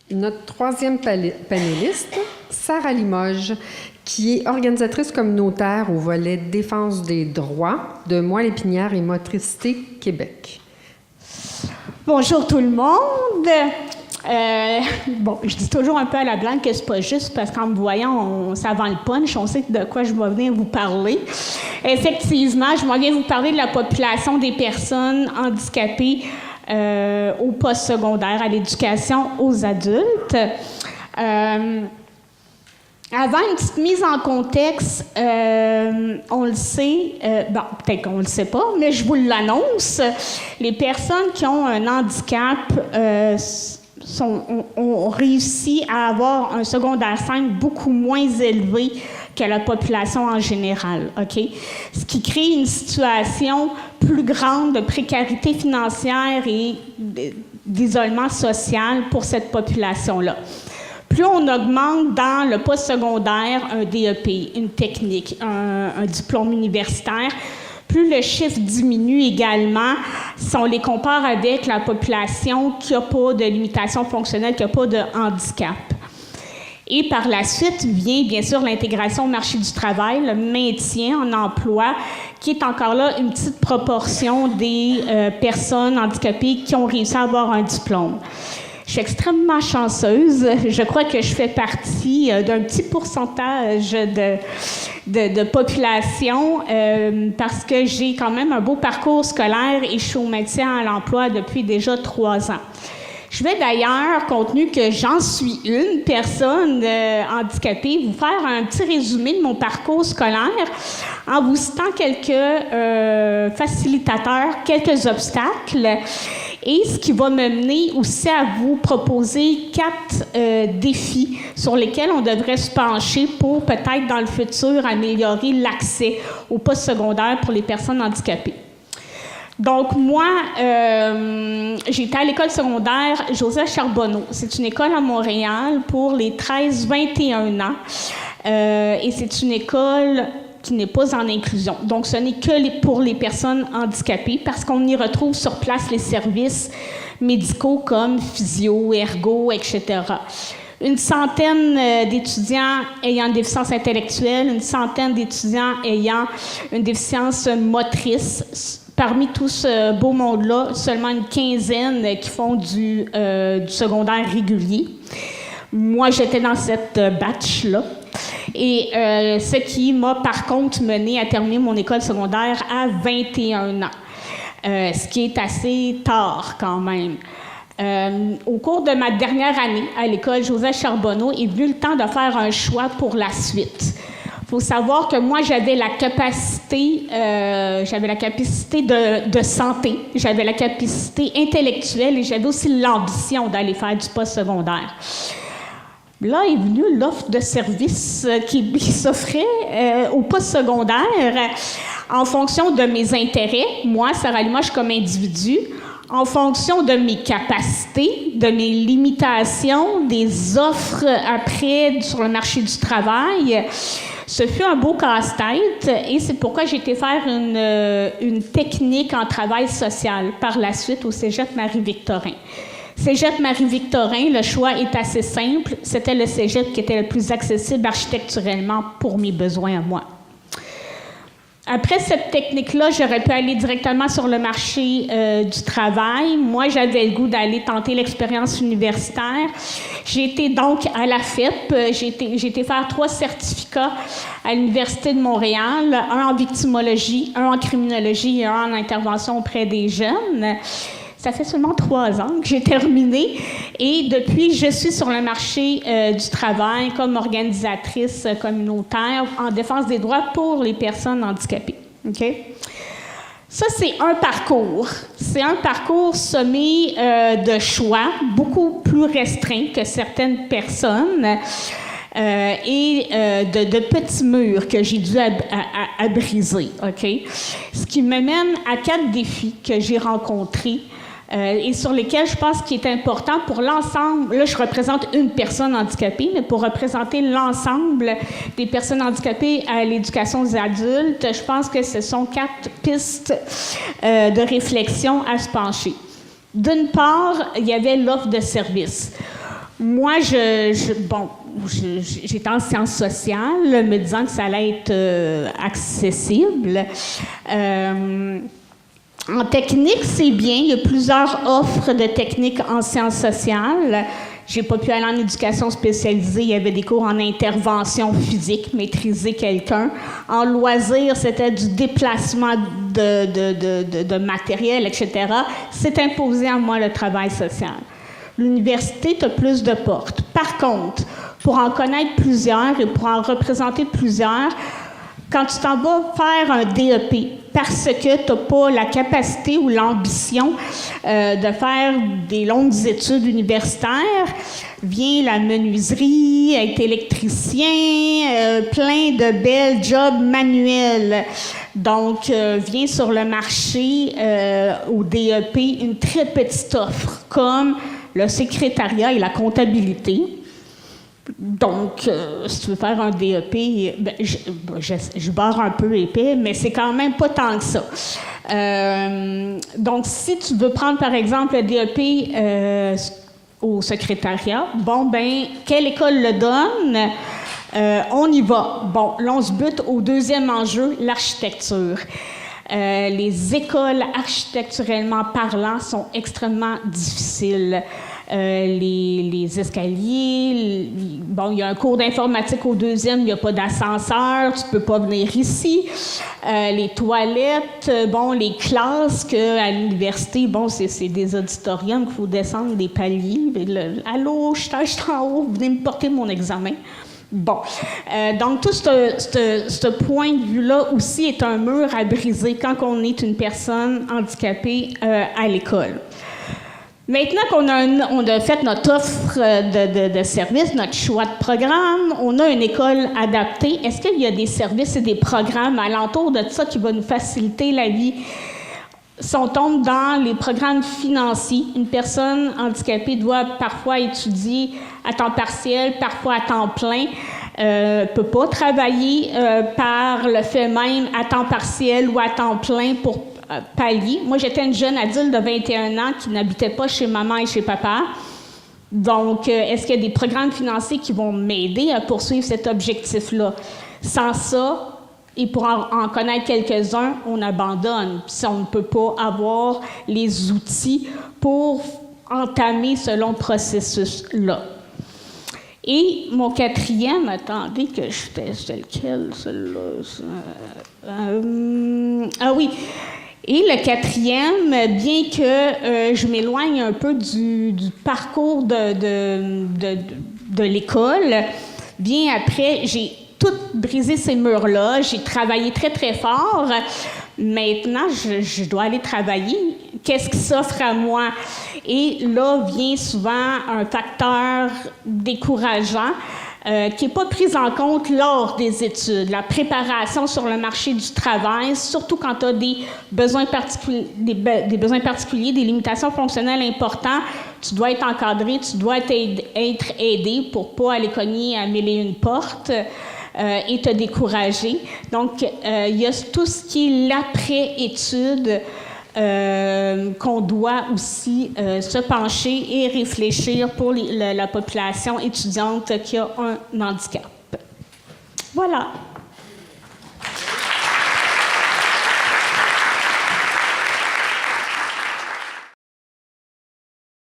Notre troisième panéliste, Sarah Limoges, qui est organisatrice communautaire au volet Défense des droits de Moelle-Épinière et Motricité Québec. Bonjour tout le monde. Je dis toujours un peu à la blague que c'est pas juste parce qu'en me voyant, ça vend le punch, on sait de quoi je vais venir vous parler. Effectivement, je m'en viens vous parler de la population des personnes handicapées au post-secondaire, à l'éducation aux adultes. Avant une petite mise en contexte, on le sait, peut-être qu'on ne le sait pas, mais je vous l'annonce, les personnes qui ont un handicap ont réussi à avoir un secondaire 5 beaucoup moins élevé que la population en général, OK? Ce qui crée une situation plus grande de précarité financière et d'isolement social pour cette population-là. Plus on augmente dans le post-secondaire un DEP, une technique, un diplôme universitaire, plus le chiffre diminue également si on les compare avec la population qui n'a pas de limitation fonctionnelle, qui n'a pas de handicap. Et par la suite vient bien sûr l'intégration au marché du travail, le maintien en emploi, qui est encore là une petite proportion des personnes handicapées qui ont réussi à avoir un diplôme. Je suis extrêmement chanceuse. Je crois que je fais partie d'un petit pourcentage de population parce que j'ai quand même un beau parcours scolaire et je suis au maintien à l'emploi depuis déjà 3 ans. Je vais d'ailleurs, compte tenu que j'en suis une personne handicapée, vous faire un petit résumé de mon parcours scolaire en vous citant quelques facilitateurs, quelques obstacles. Et ce qui va me mener aussi à vous proposer 4 défis sur lesquels on devrait se pencher pour peut-être dans le futur améliorer l'accès au post-secondaire pour les personnes handicapées. Donc moi, j'étais à l'école secondaire Joseph Charbonneau. C'est une école à Montréal pour les 13-21 ans. Et c'est une école qui n'est pas en inclusion. Donc, ce n'est que pour les personnes handicapées parce qu'on y retrouve sur place les services médicaux comme physio, ergo, etc. Une centaine d'étudiants ayant une déficience intellectuelle, une centaine d'étudiants ayant une déficience motrice. Parmi tout ce beau monde-là, seulement une quinzaine qui font du secondaire régulier. Moi, j'étais dans cette batch-là. Et ce qui m'a, par contre, mené à terminer mon école secondaire à 21 ans. Ce qui est assez tard, quand même. Au cours de ma dernière année à l'école Joseph Charbonneau, est venu le temps de faire un choix pour la suite. Il faut savoir que moi, j'avais la capacité de santé, j'avais la capacité intellectuelle et j'avais aussi l'ambition d'aller faire du post-secondaire. Là est venue l'offre de service qui s'offrait au post-secondaire en fonction de mes intérêts, moi, Sarah Limoges, comme individu, en fonction de mes capacités, de mes limitations, des offres après sur le marché du travail. Ce fut un beau casse-tête et c'est pourquoi j'ai été faire une technique en travail social par la suite au Cégep Marie-Victorin. Cégep Marie-Victorin, le choix est assez simple. C'était le cégep qui était le plus accessible architecturellement pour mes besoins à moi. Après cette technique-là, j'aurais pu aller directement sur le marché du travail. Moi, j'avais le goût d'aller tenter l'expérience universitaire. J'ai été donc à la FEP. J'ai été faire 3 certificats à l'Université de Montréal, un en victimologie, un en criminologie et un en intervention auprès des jeunes. Ça fait seulement 3 ans que j'ai terminé et depuis, je suis sur le marché du travail comme organisatrice communautaire en défense des droits pour les personnes handicapées. Okay? Ça, c'est un parcours. C'est un parcours semé de choix beaucoup plus restreint que certaines personnes et de petits murs que j'ai dû à briser. Okay? Ce qui me mène à 4 défis que j'ai rencontrés et sur lesquels je pense qu'il est important pour l'ensemble. Là, je représente une personne handicapée, mais pour représenter l'ensemble des personnes handicapées à l'éducation aux adultes, je pense que ce sont 4 pistes de réflexion à se pencher. D'une part, il y avait l'offre de service. Moi, j'étais en sciences sociales, me disant que ça allait être accessible. En technique, c'est bien. Il y a plusieurs offres de techniques en sciences sociales. J'ai pas pu aller en éducation spécialisée. Il y avait des cours en intervention physique, maîtriser quelqu'un. En loisirs, c'était du déplacement de matériel, etc. C'est imposé à moi le travail social. L'université, tu as plus de portes. Par contre, pour en connaître plusieurs et pour en représenter plusieurs, quand tu t'en vas faire un DEP, parce que tu n'as pas la capacité ou l'ambition de faire des longues études universitaires, vient la menuiserie, être électricien, plein de belles jobs manuels. Donc, vient sur le marché au DEP une très petite offre, comme le secrétariat et la comptabilité. Donc, si tu veux faire un DEP, je barre un peu épais, mais c'est quand même pas tant que ça. Donc, si tu veux prendre, par exemple, le DEP au secrétariat, quelle école le donne? On y va. Bon, là, on se bute au deuxième enjeu, l'architecture. Les écoles, architecturellement parlant, sont extrêmement difficiles. Les escaliers, il y a un cours d'informatique au deuxième, il n'y a pas d'ascenseur, tu ne peux pas venir ici. Les toilettes, les classes, à l'université, c'est des auditoriums qu'il faut descendre des paliers. Allô, je suis en haut, venez me porter mon examen. Donc tout ce point de vue-là aussi est un mur à briser quand on est une personne handicapée à l'école. Maintenant qu'on a fait notre offre de services, notre choix de programme, on a une école adaptée. Est-ce qu'il y a des services et des programmes alentour de ça qui vont nous faciliter la vie? Si on tombe dans les programmes financiers, une personne handicapée doit parfois étudier à temps partiel, parfois à temps plein, peut pas travailler par le fait même à temps partiel ou à temps plein pour pallier. Moi, j'étais une jeune adulte de 21 ans qui n'habitait pas chez maman et chez papa. Donc, est-ce qu'il y a des programmes financiers qui vont m'aider à poursuivre cet objectif-là? Sans ça, et pour en connaître quelques-uns, on abandonne. Si on ne peut pas avoir les outils pour entamer ce long processus-là. Et mon quatrième, attendez que c'était lequel, celui-là? Ah oui. Et le quatrième, bien que je m'éloigne un peu du parcours de l'école, bien après, j'ai tout brisé ces murs-là. J'ai travaillé très, très fort. Maintenant, je dois aller travailler. Qu'est-ce qui s'offre à moi? Et là vient souvent un facteur décourageant qui n'est pas pris en compte lors des études. La préparation sur le marché du travail, surtout quand tu as des besoins particuliers, des limitations fonctionnelles importantes, tu dois être encadré, tu dois être aidé pour ne pas aller cogner à 1001 portes. Et te décourager. Donc, il y a tout ce qui est l'après-étude qu'on doit aussi se pencher et réfléchir pour la population étudiante qui a un handicap. Voilà.